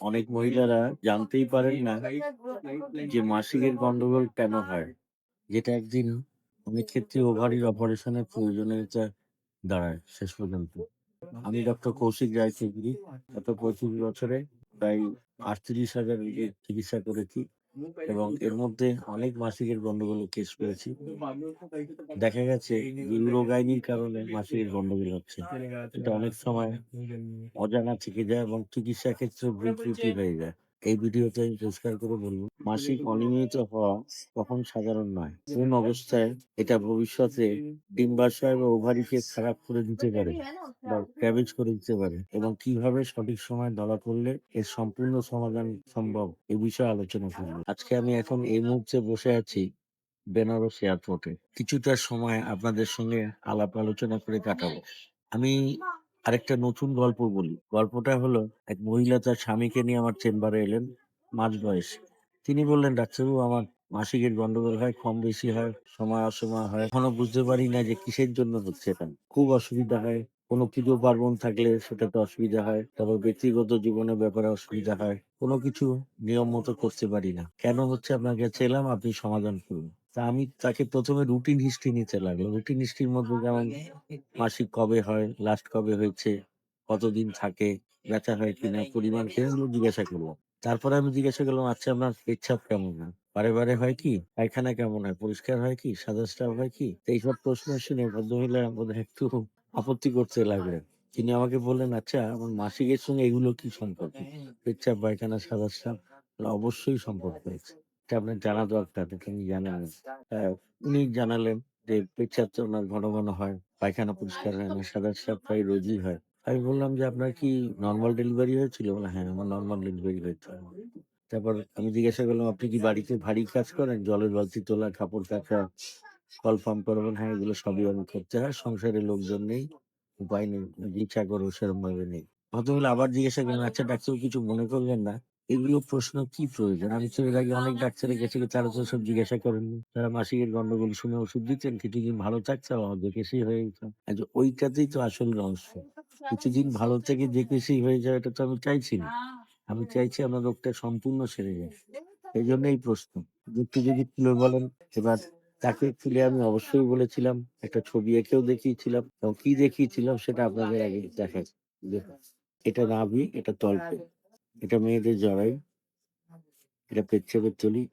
অনেক মহিলারা জানতেই পারেন না যে মাসিকের গন্ডগোল কেন হয়, যেটা একদিন অনেক ক্ষেত্রে ওভারির অপারেশনের প্রয়োজনীয়তা দাঁড়ায় শেষ পর্যন্ত। আমি ডক্টর কৌশিক রায়চৌধুরী। গত 25 বছরে প্রায় 38,000 রোগীর চিকিৎসা করেছি এবং এর মধ্যে অনেক মাসিকের গন্ডগোলের কেস পেয়েছি। দেখা গেছে ইউরোগাইনির কারণে মাসিকের গন্ডগোল হচ্ছে। এটা অনেক সময় অজানা থেকে যায় এবং চিকিৎসা ক্ষেত্রে ভুল ত্রুটি হয়ে যায়। এই ভিডিওতে আমি পরিষ্কার করে বলবো, মাসিক অনিয়মিত হওয়া কখন সাধারণ নয়। কোন অবস্থায় এটা ভবিষ্যতে ডিম্বাশয় বা ওভারিকে খারাপ করে দিতে পারে বা ড্যামেজ করে দিতে পারে এবং কিভাবে সঠিক সময় ধরা পড়লে এর সম্পূর্ণ সমাধান সম্ভব এ বিষয়ে আলোচনা করব। আজকে আমি এখন এই মুহূর্তে বসে আছি বেনারস এয়ারপোর্টে। কিছুটা সময় আপনাদের সঙ্গে আলাপ আলোচনা করে কাটাবো। আমি আরেকটা নতুন গল্প বলি। গল্পটা হলো, এক মহিলা তার স্বামীকে নিয়ে আমার চেম্বারে এলেন, মাঝ বয়সী। তিনি বললেন, ডাক্তারবাবু, আমার মাসিকের গন্ডগোল হয়, কম বেশি হয়, সময় অসময় হয়, এখনো বুঝতে পারি না যে কিসের জন্য হচ্ছে। এটা খুব অসুবিধা হয়। কোনো পুজো পার্বণ থাকলে সেটাতে অসুবিধা হয়, তারপর ব্যক্তিগত জীবনের ব্যাপারে অসুবিধা হয়, কোনো কিছু নিয়ম মতো করতে পারি না। কেন হচ্ছে আপনার কাছে এলাম, আপনি সমাধান করুন। তা আমি তাকে প্রথমে রুটিন হিস্ট্রি নিতে লাগলো। রুটিন হিস্ট্রির মধ্যে যেমন মাসিক কবে হয়, লাস্ট কবে হয়েছে, কতদিন থাকে, ব্যথা হয় কিনা, পরিমাণ এগুলো জিজ্ঞাসা করলাম। তারপরে আমি জিজ্ঞাসা করলাম, আচ্ছা আপনার পেচ্ছাপ কেমন হয়, বারে বারে হয় কি, পায়খানা কেমন হয়, পরিষ্কার হয় কি, সাদা স্রাব হয় কি। তো এইসব প্রশ্ন শুনে ভদ্রমহিলা বোধহয় একটু আপত্তি করতে লাগলেন। তিনি আমাকে বললেন, আচ্ছা আমার মাসিকের সঙ্গে এগুলো কি সম্পর্ক, পেচ্ছাপ পায়খানা সাদা স্রাব? অবশ্যই সম্পর্ক আছে, এটা আপনার জানা দরকার, এটা আপনি জানেন না। উনি জানালেন যে পেচ্ছাপ তো ওনার ঘন ঘন হয়, পায়খানা পরিষ্কার হয় না, সাদা স্রাব প্রায় রোজই হয়। আমি বললাম যে আপনার কি নর্মাল ডেলিভারি হয়েছিল? বলে হ্যাঁ, আমার নর্মাল ডেলিভারি হয়েছিল। তারপর আমি জিজ্ঞাসা করলাম, আপনি কি বাড়িতে ভারী কাজ করেন, জলের বালতি তোলা, কাপড় কাচা, কল পাম্প করবেন? হ্যাঁ, এগুলো সবই আমি করতে হয়, সংসারের লোকজন নেই, উপায় নেই, ইচ্ছা করো সেরকম ভাবে নেই। ভদ্রমহিলা আবার জিজ্ঞাসা করলেন, আচ্ছা ডাক্তার কিছু মনে করবেন না, এগুলো প্রশ্ন কি প্রয়োজন? আমি তো এর আগে অনেক ডাক্তারের কাছে গেছি, তারা তো সব জিজ্ঞাসা করেননি। তারা মাসিকের গন্ডগোল শুনে ওষুধ দিতেন, কিছুদিন ভালো থাকছে, আবার যে কেসেই হয়ে যেত। আচ্ছা, ওইটাতেই তো আসল রহস্য। কিছুদিন ভালো থেকে যে কেসেই হয়ে যায়, এটা তো আমি চাইছি না। আমি চাইছি আমার রোগটা সম্পূর্ণ সেরে যায়। এই জন্য এই প্রশ্ন। একটু যদি খুলে বলেন। এবার তাকে খুলে আমি অবশ্যই বলেছিলাম, একটা ছবি এঁকেও দেখিয়েছিলাম এবং কি দেখিয়েছিলাম সেটা আপনাদের আগে দেখাই। দেখুন, এটা নাভি, এটা তলপেট, এটা মেয়েদের জরায়ু, এটা পেচ্ছাপের থলি,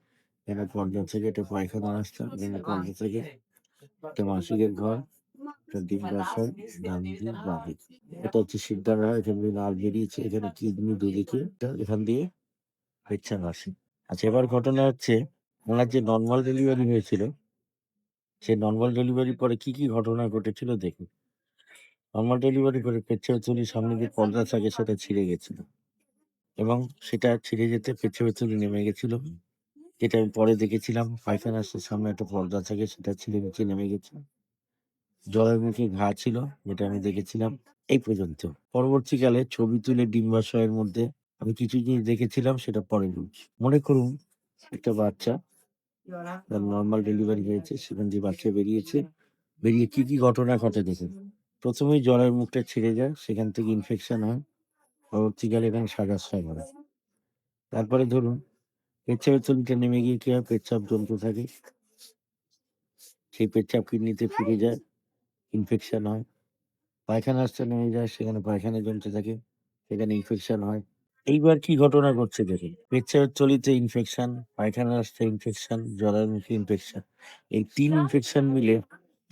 এটা পর্দা থেকে এটা পায়খানা রাস্তা, এটা পর্দা থেকে এটা মাসিকের ঘর, এটা ডিম্বাশয়, ডান দিক বাঁ দিক। এটা হচ্ছে সিদ্ধারা, এখান দিয়ে নাল বেরিয়েছে, এখানে কিডনি দুদিকে, এখান দিয়ে পেচ্ছাপ আসে। আচ্ছা, এবার ঘটনা হচ্ছে, ওনার যে নর্মাল ডেলিভারি হয়েছিল, সেই নর্মাল ডেলিভারির পরে কি কি ঘটনা ঘটেছিল দেখুন। নর্মাল ডেলিভারি করে পেচ্ছাপের থলি সামনে যে পর্দা থাকে সেটা ছিঁড়ে গেছিল এবং সেটা ছিঁড়ে যেতে পেচ্ছাপের থলি নেমে গেছিল, যেটা আমি পরে দেখেছিলাম। পায়খানার সামনে একটা পর্দা থাকে, সেটা ছিঁড়ে নিচে নেমে গেছে। জলের মুখে ঘা ছিল, যেটা আমি দেখেছিলাম। এই পর্যন্ত। পরবর্তীকালে ছবি তুলে ডিম্বাশয়ের মধ্যে আমি কিছু জিনিস দেখেছিলাম, সেটা পরে বলছি। মনে করুন একটা বাচ্চা, তার নর্মাল ডেলিভারি হয়েছে, সেখান দিয়ে বাচ্চা বেরিয়েছে। বেরিয়ে কি কি ঘটনা ঘটে দেখুন। প্রথমেই জলের মুখটা ছিঁড়ে যায়, সেখান থেকে ইনফেকশন হয়, পরবর্তীকালে এখানে সাদা স্রাব হয়। তারপরে ধরুন পেচ্ছাপের থলিটা নেমে গিয়ে কি হয়, পেচ্ছাপ জমতে থাকে, সেই পেচ্ছাপ কিডনিতে ফিরে যায়, ইনফেকশন হয়। পায়খানা রাস্তা নেমে যায়, সেখানে পায়খানা জমতে থাকে, সেখানে ইনফেকশন হয়। এইবার কি ঘটনা ঘটছে দেখুন, পেচ্ছাপের থলিতে ইনফেকশন, পায়খানা রাস্তায় ইনফেকশন, জলামুখী ইনফেকশন। এই 3 ইনফেকশন মিলে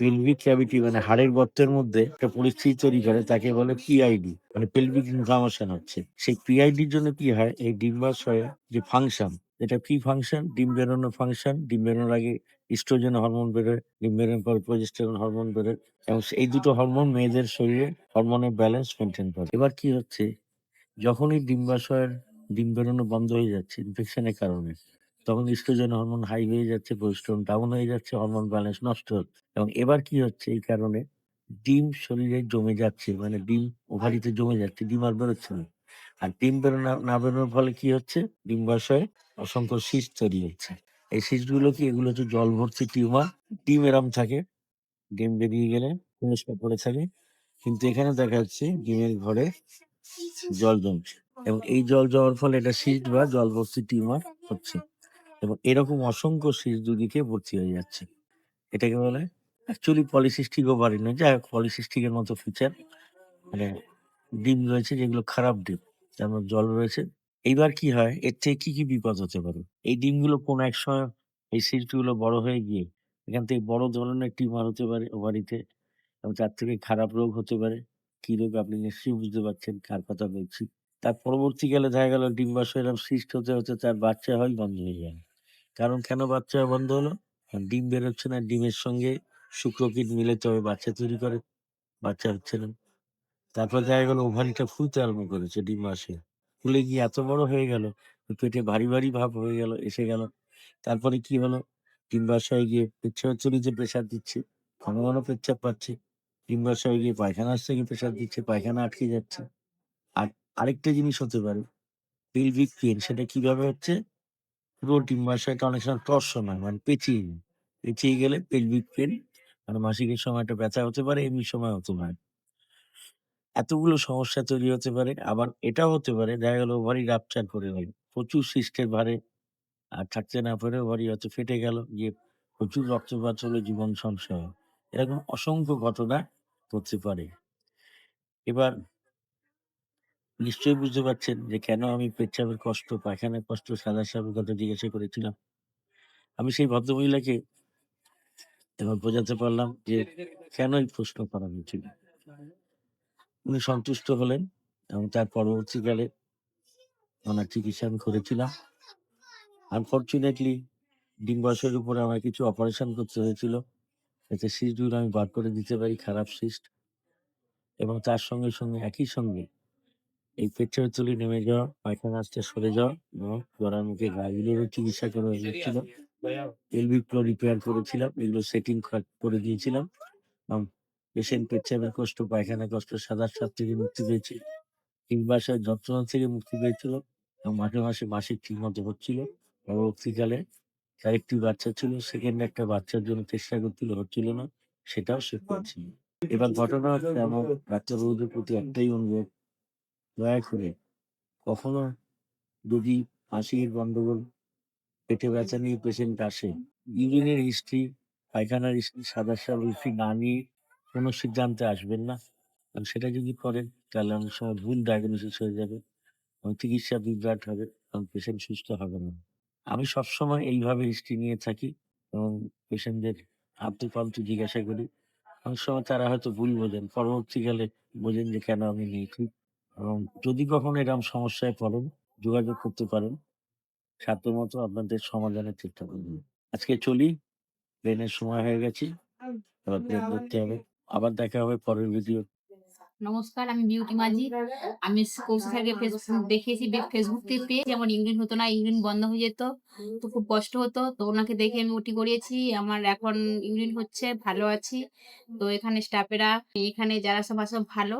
পেলভিক ক্যাভিটি মানে হাড়ের গর্তের মধ্যে একটা পরিস্থিতি তৈরি করে, তাকে বলে পিআইডি, মানে পেলভিক ইনফ্লামেশন হচ্ছে। সেই পিআইডির জন্য কি হয়, এই ডিম্বাশয়ে যে ফাংশন, এটা কি ফাংশন, ডিম বেরোনো ফাংশন, ডিম বেরোনোর আগে ইস্ট্রোজেন হরমোন বেরোয়, ডিম বেরোনোর পর প্রজেস্টেরন হরমোন বেরোয় এবং এই দুটো হরমোন মেয়েদের শরীরে হরমোনের ব্যালেন্স মেনটেন করে। এবার কি হচ্ছে, যখনই ডিম্বাশয়ের ডিম বেরোনো বন্ধ হয়ে যাচ্ছে ইনফেকশনের কারণে, তখন ইস্ট্রোজেন হরমোন হাই হয়ে যাচ্ছে, প্রোজেস্টেরন ডাউন হয়ে যাচ্ছে, হরমোন ব্যালেন্স নষ্ট হচ্ছে। এবং এবার কি হচ্ছে, এই কারণে ডিম শরীরে জমে যাচ্ছে, মানে ডিম ওভারিতে জমে যাচ্ছে, ডিম আর বেরোচ্ছে না। আর ডিম বেরোনো না বেরোনোর ফলে কি হচ্ছে, ডিম্বাশয়ে অসংখ্য সিস্ট তৈরি হচ্ছে। এই সিস্ট গুলো কি, এগুলো হচ্ছে জল ভর্তি টিউমার। ডিম এরম থাকে, ডিম বেরিয়ে গেলে পরিষ্কার পড়ে থাকে, কিন্তু এখানে দেখা যাচ্ছে ডিমের ঘরে জল জমছে। এবং এই জল যাওয়ার ফলে এটা সিস্ট বা জলভর্তি টিউমার হচ্ছে এবং এরকম অসংখ্য সিস্ট দুদিকে ভর্তি হয়ে যাচ্ছে। এটাকে বলে অ্যাকচুয়ালি পলিসিস্টিক ওভারি নয়, যাই হোক পলিসিস্টিকের মতো ফিচার। মানে ডিম রয়েছে যেগুলো খারাপ ডিম, যার মধ্যে জল রয়েছে। এইবার কি হয়, এর থেকে কি বিপদ হতে পারে? এই ডিমগুলো কোনো এক সময় এই সিস্ট গুলো বড় হয়ে গিয়ে এখান থেকে বড় ধরনের টিউমার হতে পারে ওভারিতে এবং তার থেকে খারাপ রোগ হতে পারে। কি রোগ আপনি নিশ্চয়ই বুঝতে পারছেন কার কথা বলছি। তার পরবর্তীকালে দেখা গেল ডিম্বাশয় এরকম সিস্ট হতে, হতে তার বাচ্চা হয় বন্ধ হয়ে যায়। কারণ কেন বাচ্চা হওয়া বন্ধ হলো? কারণ ডিম বেরোচ্ছে না, ডিমের সঙ্গে শুক্রকীট মিলে তবে বাচ্চা তৈরি করে, বাচ্চা হচ্ছে না। তারপর দেখা গেল ওভারিটা ফুলতে আরম্ভ করেছে ডিম্বাশয়ে। ফুলে গিয়ে এত বড় হয়ে গেল, পেটে ভারী, ভারী ভাব হয়ে গেল, এসে গেল। তারপরে কি হলো? ডিম্বাশয়ে গিয়ে পেচ্ছাপের থলিতে প্রেসার দিচ্ছে, ঘন, ঘন পেচ্ছাপ পাচ্ছে। ডিম্বাশয়ে গিয়ে পায়খানা আসছে, গিয়ে প্রেসার দিচ্ছে, পায়খানা আটকে যাচ্ছে। আর আরেকটা জিনিস হতে পারে পেলভিক পেইন, সেটা কিভাবে হচ্ছে? পুরো ডিম্বাশয়টা অনেক সময় টর্শন হয়, মানে পেঁচিয়ে যায়। পেঁচিয়ে গেলে পেলভিক পেইন, মানে মাসিকের সময় একটা ব্যথা হতে পারে, এমনি সময় হতে পারে। এতগুলো সমস্যা তৈরি হতে পারে। আবার এটাও হতে পারে দেখা গেল ওভারি রাপচার করে গেল। প্রচুর সিস্টের ভারে আর থাকতে না পেরে ওভারি হয়তো ফেটে গেল, গিয়ে প্রচুর রক্তপাত হলো, জীবন সংশয় হয়। এরকম অসংখ্য ঘটনা ঘটতে পারে। এবার নিশ্চয়ই বুঝতে পারছেন যে কেন আমি পেচ্ছাপের কষ্ট, পায়খানার কষ্ট, সাদা সাপের কথা জিজ্ঞাসা করেছিলাম। আমি সেই ভদ্রমহিলাকে এবার বোঝাতে পারলাম যে কেন এই প্রশ্ন করা হয়েছিল। উনি সন্তুষ্ট হলেন এবং তার পরবর্তীকালে ওনার চিকিৎসা আমি করেছিলাম। আনফরচুনেটলি ডিম্বাশয়ের উপরে আমার কিছু অপারেশন করতে হয়েছিল, যাতে সিস্টগুলো আমি বার করে দিতে পারি, খারাপ সিস্ট। এবং তার সঙ্গে, সঙ্গে একই সঙ্গে এই পেচ্ছাপের থলি নেমে যাওয়া, পায়খানা আস্তে সরে যাওয়া এবং গড়ার মুখে ঘাগুলোরও চিকিৎসা করা হয়েছিল। পেলভিক ফ্লোর রিপেয়ার করেছিলাম, এগুলো সেটিং করে দিয়েছিলাম এবং পেশেন্ট পেচ্ছাপের কষ্ট, পায়খানার কষ্ট, সাদা সাপ থেকে মুক্তি পেয়েছে। ডিম্বাশয়ের যন্ত্রণা থেকে মুক্তি পেয়েছিল এবং মাসে, মাসে মাসিক ঠিকমতো হচ্ছিল। পরবর্তীকালে আরেকটি বাচ্চা ছিল, সেকেন্ড একটা বাচ্চার জন্য চেষ্টা করছিল, হচ্ছিল না। সেটাও সে পেয়েছিল। এবার ঘটনা হচ্ছে আমার ডাক্তারবাবুদের প্রতি একটাই অনুরোধ, দয়া করে কখনো যদি মাসিকের গন্ডগোল, পেটে ব্যথা নিয়ে পেশেন্ট আসে, ইউরিনের হিস্ট্রি, পায়খানার হিস্ট্রি, সাদা হিস্ট্রি না নিয়ে কোনো সিদ্ধান্তে আসবেন না। কারণ সেটা যদি করেন তাহলে অনেক সময় ভুল ডায়াগনোসিস হয়ে যাবে এবং চিকিৎসা বিভ্রাট হবে এবং পেশেন্ট সুস্থ হবে না। আমি সবসময় এইভাবে হিস্ট্রি নিয়ে থাকি এবং পেশেন্টদের আলতু-ফালতু জিজ্ঞাসা করি। অনেক সময় তারা হয়তো ভুল বোঝেন। পরবর্তীকালে বোঝেন যে কেন আমি নিয়েছি এবং যদি কখনো এরকম সমস্যায় পড়েন, যোগাযোগ করতে পারেন। সাধ্যমতো আপনাদের সমাধানের চেষ্টা করব। আজকে চলি, প্লেনের সময় হয়ে গেছে। এবার প্লেন ধরতে হবে। আবার দেখা হবে পরের ভিডিও। নমস্কার, আমি বিউটি মাঝি। আমি কৌশিক স্যারকে দেখিয়েছি, ফেসবুক থেকে পেয়ে আমার ইউরিন হতো না, ইউরিন বন্ধ হয়ে যেত। তো খুব কষ্ট হতো। তো ওনাকে দেখে আমি ওটি করিয়েছি। আমার এখন ইউরিন হচ্ছে, ভালো আছি। তো এখানে স্টাফেরা, এখানে যারা সব আছে সব ভালো।